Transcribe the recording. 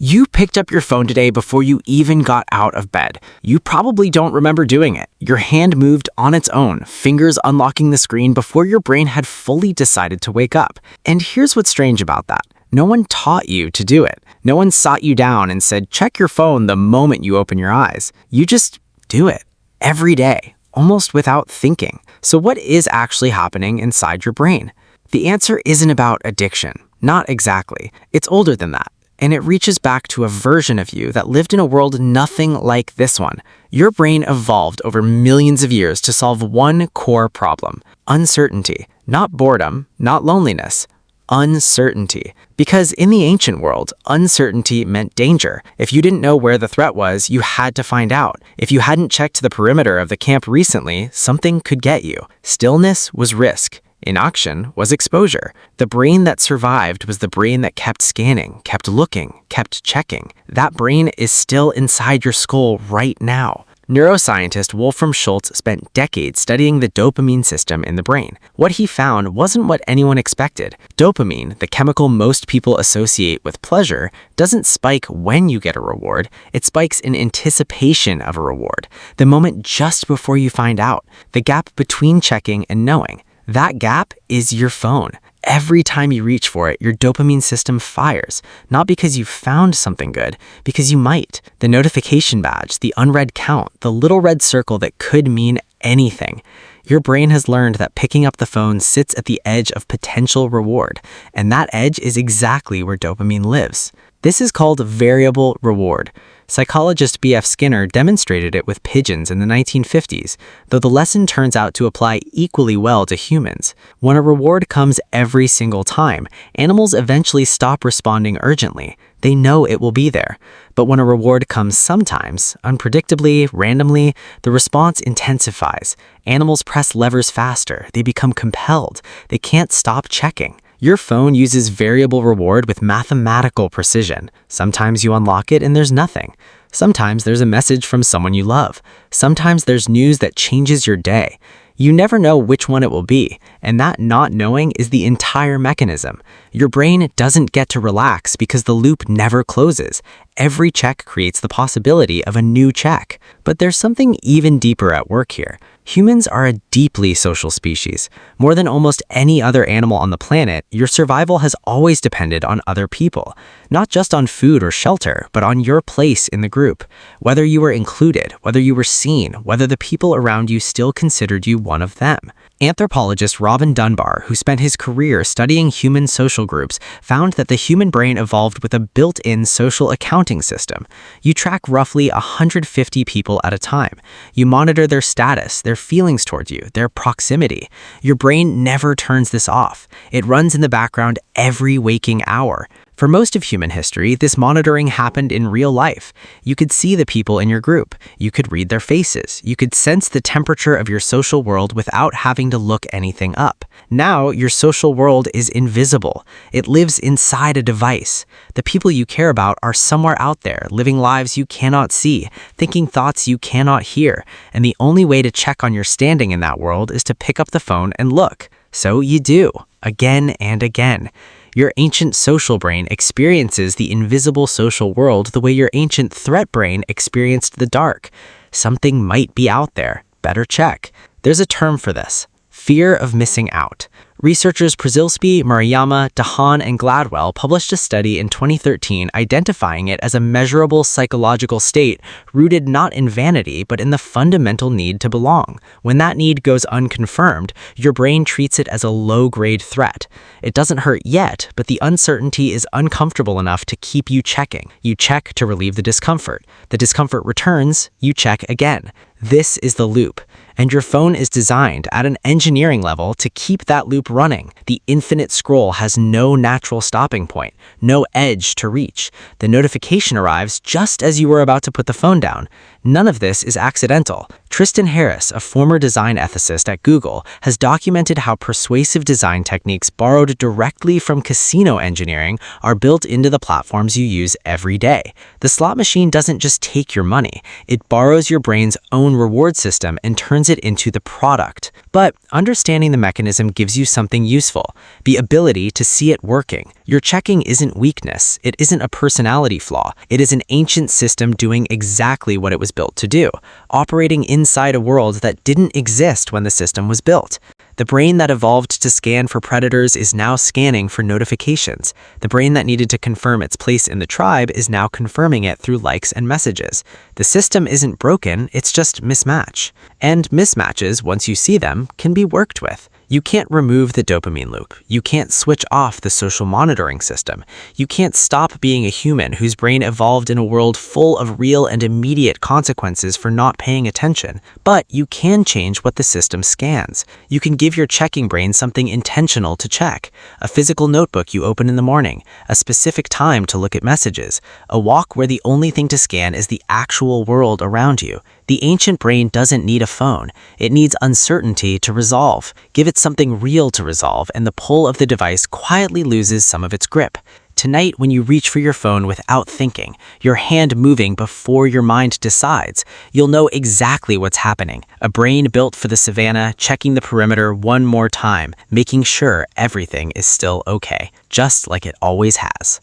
You picked up your phone today before you even got out of bed. You probably don't remember doing it. Your hand moved on its own, fingers unlocking the screen before your brain had fully decided to wake up. And here's what's strange about that. No one taught you to do it. No one sat you down and said, check your phone the moment you open your eyes. You just do it every day, almost without thinking. So what is actually happening inside your brain? The answer isn't about addiction. Not exactly. It's older than that. And it reaches back to a version of you that lived in a world nothing like this one. Your brain evolved over millions of years to solve one core problem: uncertainty. Not boredom, not loneliness. Uncertainty. Because in the ancient world, uncertainty meant danger. If you didn't know where the threat was, you had to find out. If you hadn't checked the perimeter of the camp recently, something could get you. Stillness was risk. Inaction was exposure. The brain that survived was the brain that kept scanning, kept looking, kept checking. That brain is still inside your skull right now. Neuroscientist Wolfram Schultz spent decades studying the dopamine system in the brain. What he found wasn't what anyone expected. Dopamine, the chemical most people associate with pleasure, doesn't spike when you get a reward. It spikes in anticipation of a reward, the moment just before you find out, the gap between checking and knowing. That gap is your phone. Every time you reach for it, your dopamine system fires, not because you found something good, because you might. The notification badge, the unread count, the little red circle that could mean anything. Your brain has learned that picking up the phone sits at the edge of potential reward, and that edge is exactly where dopamine lives. This is called variable reward. Psychologist B.F. Skinner demonstrated it with pigeons in the 1950s, though the lesson turns out to apply equally well to humans. When a reward comes every single time, animals eventually stop responding urgently. They know it will be there. But when a reward comes sometimes, unpredictably, randomly, the response intensifies. Animals press levers faster. They become compelled. They can't stop checking. Your phone uses variable reward with mathematical precision. Sometimes you unlock it and there's nothing. Sometimes there's a message from someone you love. Sometimes there's news that changes your day. You never know which one it will be, and that not knowing is the entire mechanism. Your brain doesn't get to relax because the loop never closes. Every check creates the possibility of a new check. But there's something even deeper at work here. Humans are a deeply social species. More than almost any other animal on the planet, your survival has always depended on other people. Not just on food or shelter, but on your place in the group. Whether you were included, whether you were seen, whether the people around you still considered you one of them. Anthropologist Robin Dunbar, who spent his career studying human social groups, found that the human brain evolved with a built-in social accounting system. You track roughly 150 people at a time. You monitor their status, their feelings towards you, their proximity. Your brain never turns this off. It runs in the background every waking hour. For most of human history, this monitoring happened in real life. You could see the people in your group. You could read their faces. You could sense the temperature of your social world without having to look anything up. Now, your social world is invisible. It lives inside a device. The people you care about are somewhere out there, living lives you cannot see, thinking thoughts you cannot hear. And the only way to check on your standing in that world is to pick up the phone and look. So you do, again and again. Your ancient social brain experiences the invisible social world the way your ancient threat brain experienced the dark. Something might be out there. Better check. There's a term for this: fear of missing out. Researchers Przylski, Maruyama, Dehaan, and Gladwell published a study in 2013 identifying it as a measurable psychological state rooted not in vanity but in the fundamental need to belong. When that need goes unconfirmed, your brain treats it as a low-grade threat. It doesn't hurt yet, but the uncertainty is uncomfortable enough to keep you checking. You check to relieve the discomfort. The discomfort returns, you check again. This is the loop. And your phone is designed at an engineering level to keep that loop running. The infinite scroll has no natural stopping point, no edge to reach. The notification arrives just as you were about to put the phone down. None of this is accidental. Tristan Harris, a former design ethicist at Google, has documented how persuasive design techniques borrowed directly from casino engineering are built into the platforms you use every day. The slot machine doesn't just take your money. It borrows your brain's own reward system and turns turns it into the product. But understanding the mechanism gives you something useful, the ability to see it working. Your checking isn't weakness, it isn't a personality flaw. It is an ancient system doing exactly what it was built to do, operating inside a world that didn't exist when the system was built. The brain that evolved to scan for predators is now scanning for notifications. The brain that needed to confirm its place in the tribe is now confirming it through likes and messages. The system isn't broken, it's just mismatch. And mismatches, once you see them, can be worked with. You can't remove the dopamine loop. You can't switch off the social monitoring system. You can't stop being a human whose brain evolved in a world full of real and immediate consequences for not paying attention. But you can change what the system scans. You can give your checking brain something intentional to check. A physical notebook you open in the morning, a specific time to look at messages, a walk where the only thing to scan is the actual world around you. The ancient brain doesn't need a phone. It needs uncertainty to resolve. Give it something real to resolve, and the pull of the device quietly loses some of its grip. Tonight, when you reach for your phone without thinking, your hand moving before your mind decides, you'll know exactly what's happening. A brain built for the savannah, checking the perimeter one more time, making sure everything is still okay, just like it always has.